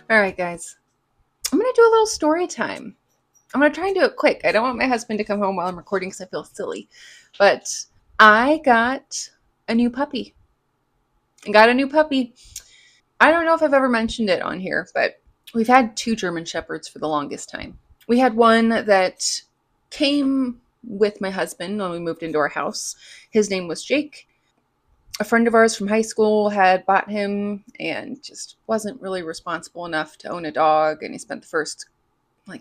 All right, guys. I'm going to do a little story time. I'm going to try and do it quick. I don't want my husband to come home while I'm recording because I feel silly. But I got a new puppy. I got a new puppy. I don't know if I've ever mentioned it on here, but we've had two German Shepherds for the longest time. We had one that came with my husband when we moved into our house. His name was Jake. A friend of ours from high school had bought him and just wasn't really responsible enough to own a dog. And he spent the first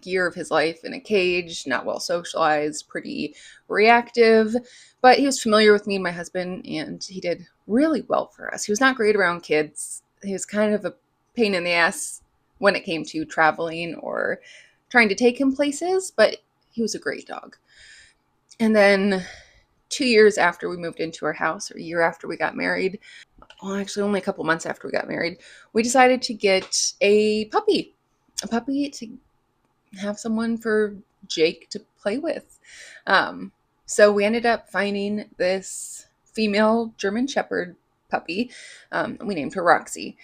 year of his life in a cage, not well socialized, pretty reactive. But he was familiar with me and my husband, and he did really well for us. He was not great around kids. He was kind of a pain in the ass when it came to traveling or trying to take him places, but he was a great dog. And then 2 years after we moved into our house, or a year after we got married, well, actually only a couple months after we got married, we decided to get a puppy to have someone for Jake to play with. So we ended up finding this female German Shepherd puppy. We named her Roxy.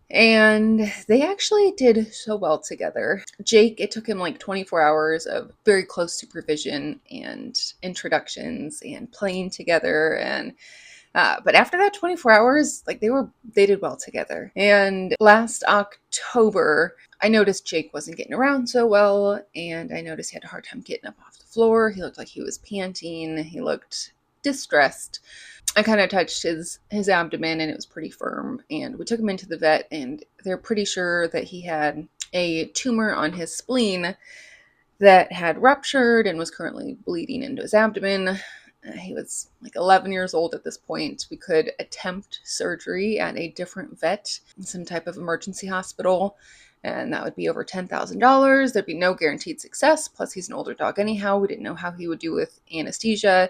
And they actually did so well together. Jake, it took him like 24 hours of very close supervision and introductions and playing together. And but after that 24 hours, they did well together. And last October, I noticed Jake wasn't getting around so well, and I noticed he had a hard time getting up off the floor. He looked like he was panting. He looked distressed. I kind of touched his abdomen, and it was pretty firm. And we took him into the vet, and they're pretty sure that he had a tumor on his spleen that had ruptured and was currently bleeding into his abdomen. He was like 11 years old at this point. We could attempt surgery at a different vet, some type of emergency hospital, and that would be over $10,000. There'd be no guaranteed success. Plus, he's an older dog anyhow. We didn't know how he would do with anesthesia,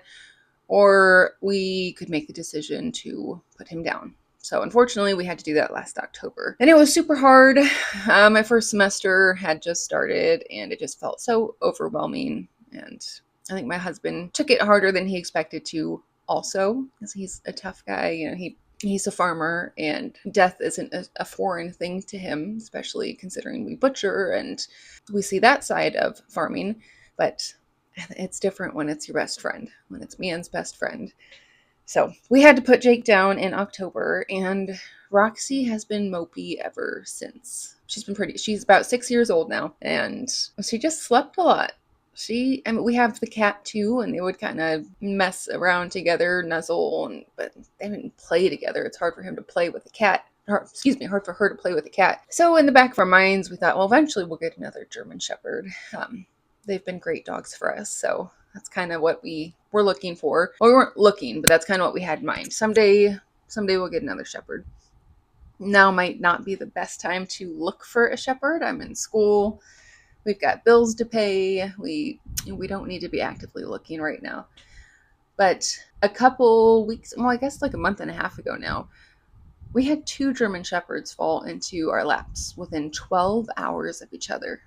or we could make the decision to put him down. So unfortunately, we had to do that last October. And it was super hard. My first semester had just started, and it just felt so overwhelming. And I think my husband took it harder than he expected to also, because he's a tough guy. He's a farmer, and death isn't a foreign thing to him, especially considering we butcher and we see that side of farming. But it's different when it's your best friend, when it's man's best friend. So we had to put Jake down in October, and Roxy has been mopey ever since. She's about 6 years old now, and she just slept a lot. We have the cat too, and they would kind of mess around together, nuzzle, but they didn't play together. It's hard for him to play with a cat. Hard for her to play with a cat. So in the back of our minds, we thought, well, eventually we'll get another German Shepherd. They've been great dogs for us, so that's kind of what we were looking for. Well, we weren't looking, but that's kind of what we had in mind. Someday we'll get another Shepherd. Now might not be the best time to look for a Shepherd. I'm in school. We've got bills to pay. We don't need to be actively looking right now. But a couple weeks, well, I guess like a month and a half ago now, we had two German Shepherds fall into our laps within 12 hours of each other.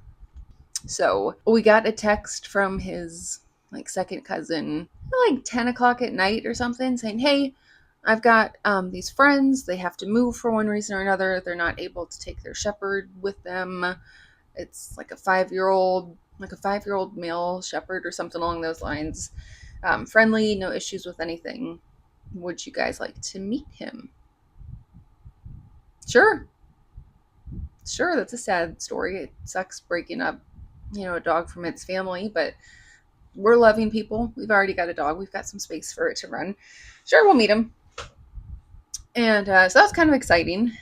So we got a text from his second cousin at 10 o'clock at night or something saying, hey, I've got these friends. They have to move for one reason or another. They're not able to take their shepherd with them. It's like a 5-year-old male shepherd or something along those lines. Friendly, no issues with anything. Would you guys like to meet him? Sure, that's a sad story. It sucks breaking up, a dog from its family, but we're loving people. We've already got a dog. We've got some space for it to run. Sure, we'll meet him. And so that's kind of exciting.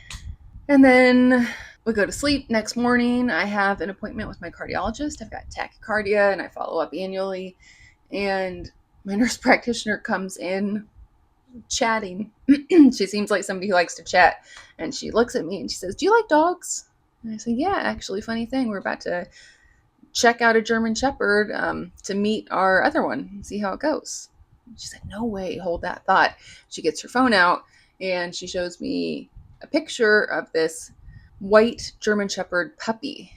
And then we go to sleep. Next morning, I have an appointment with my cardiologist. I've got tachycardia, and I follow up annually. And my nurse practitioner comes in chatting. She seems like somebody who likes to chat. And she looks at me and she says, do you like dogs? And I say, yeah, actually, funny thing. We're about to check out a German Shepherd to meet our other one and see how it goes. She said, no way, hold that thought. She gets her phone out and she shows me a picture of this white German Shepherd puppy.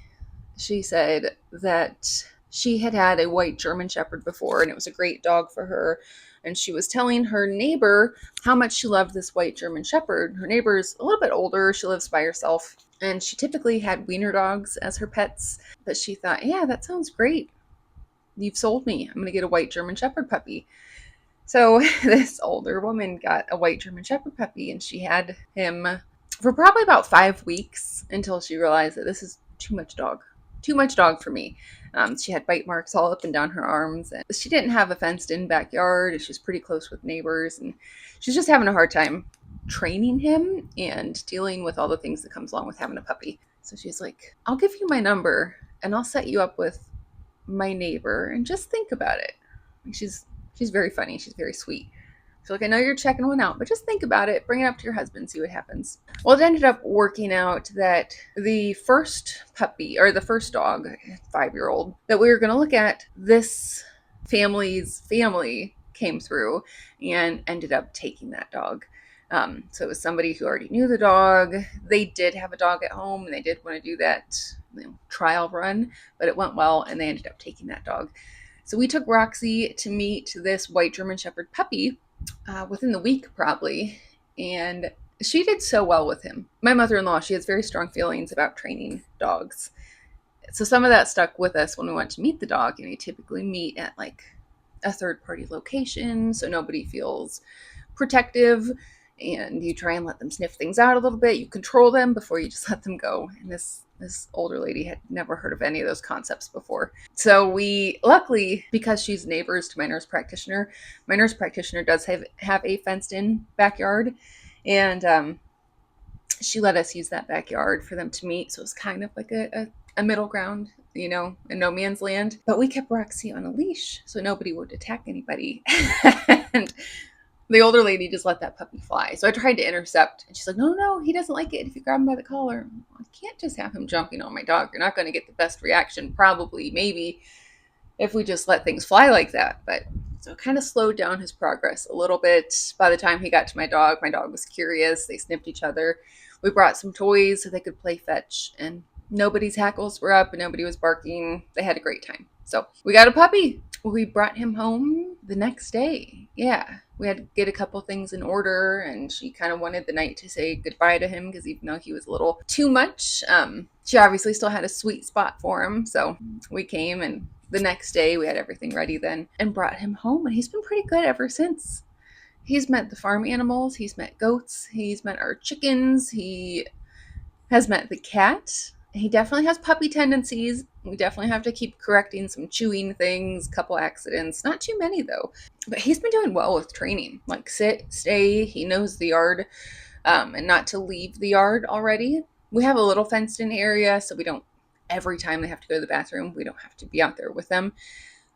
She said that she had a white German Shepherd before, and it was a great dog for her. And she was telling her neighbor how much she loved this white German Shepherd. Her neighbor's a little bit older. She lives by herself. And she typically had wiener dogs as her pets, but she thought, yeah, that sounds great. You've sold me. I'm going to get a white German Shepherd puppy. So this older woman got a white German Shepherd puppy, and she had him for probably about 5 weeks until she realized that this is too much dog. Too much dog for me. She had bite marks all up and down her arms. And she didn't have a fenced-in backyard. She was pretty close with neighbors, and she's just having a hard time training him and dealing with all the things that comes along with having a puppy. So she's like, I'll give you my number, and I'll set you up with my neighbor, and just think about it. She's very funny. She's very sweet. So like, I know you're checking one out, but just think about it. Bring it up to your husband, see what happens. Well, it ended up working out that the first puppy, or the first dog, 5-year-old, that we were going to look at, this family's family came through and ended up taking that dog. So it was somebody who already knew the dog. They did have a dog at home, and they did want to do that trial run, but it went well, and they ended up taking that dog. So we took Roxy to meet this white German Shepherd puppy within the week, probably, and she did so well with him. My mother-in-law, she has very strong feelings about training dogs. So some of that stuck with us when we went to meet the dog, and we typically meet at like a third-party location, so nobody feels protective, and you try and let them sniff things out a little bit. You control them before you just let them go. And this older lady had never heard of any of those concepts before. So we, luckily, because she's neighbors to my nurse practitioner does have a fenced-in backyard, and she let us use that backyard for them to meet. So it was kind of like a middle ground, in no man's land. But we kept Roxy on a leash so nobody would attack anybody. And the older lady just let that puppy fly. So I tried to intercept, and she's like, no, he doesn't like it if you grab him by the collar. I can't just have him jumping on my dog. You're not going to get the best reaction, probably, maybe, if we just let things fly like that. But so it kind of slowed down his progress a little bit. By the time he got to my dog was curious. They sniffed each other. We brought some toys so they could play fetch, and nobody's hackles were up and nobody was barking. They had a great time. So we got a puppy. We brought him home the next day. Yeah, we had to get a couple things in order, and she kind of wanted the night to say goodbye to him because even though he was a little too much, she obviously still had a sweet spot for him. So we came, and the next day we had everything ready then and brought him home, and he's been pretty good ever since. He's met the farm animals, he's met goats, he's met our chickens, he has met the cat. He definitely has puppy tendencies. We definitely have to keep correcting some chewing things, couple accidents. Not too many, though. But he's been doing well with training. Like sit, stay, he knows the yard, and not to leave the yard already. We have a little fenced-in area, so we don't, every time they have to go to the bathroom, we don't have to be out there with them.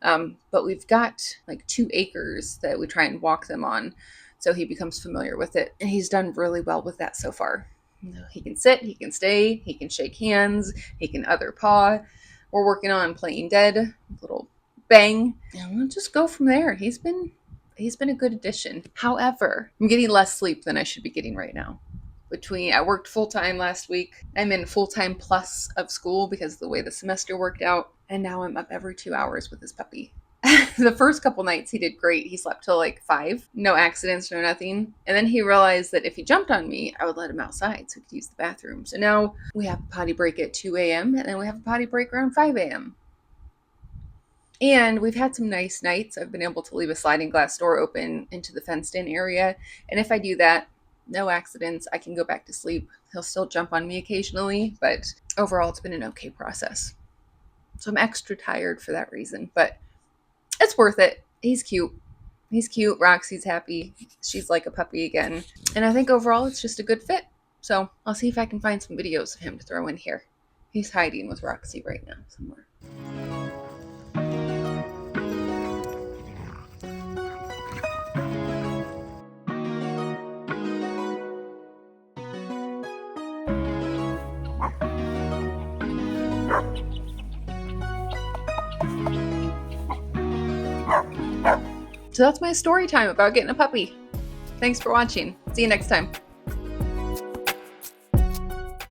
But we've got like 2 acres that we try and walk them on, so he becomes familiar with it. And he's done really well with that so far. He can sit, he can stay, he can shake hands, he can other paw. We're working on playing dead, a little bang, and we'll just go from there. He's been a good addition. However, I'm getting less sleep than I should be getting right now. I worked full-time last week. I'm in full-time plus of school because of the way the semester worked out, and now I'm up every 2 hours with this puppy. The first couple nights he did great. He slept till like 5. No accidents, no nothing. And then he realized that if he jumped on me, I would let him outside so he could use the bathroom. So now we have a potty break at 2 a.m. and then we have a potty break around 5 a.m. And we've had some nice nights. I've been able to leave a sliding glass door open into the fenced-in area. And if I do that, no accidents, I can go back to sleep. He'll still jump on me occasionally, but overall it's been an okay process. So I'm extra tired for that reason, but it's worth it. He's cute. Roxy's happy. She's like a puppy again. And I think overall it's just a good fit. So I'll see if I can find some videos of him to throw in here. He's hiding with Roxy right now somewhere. So that's my story time about getting a puppy. Thanks for watching. See you next time.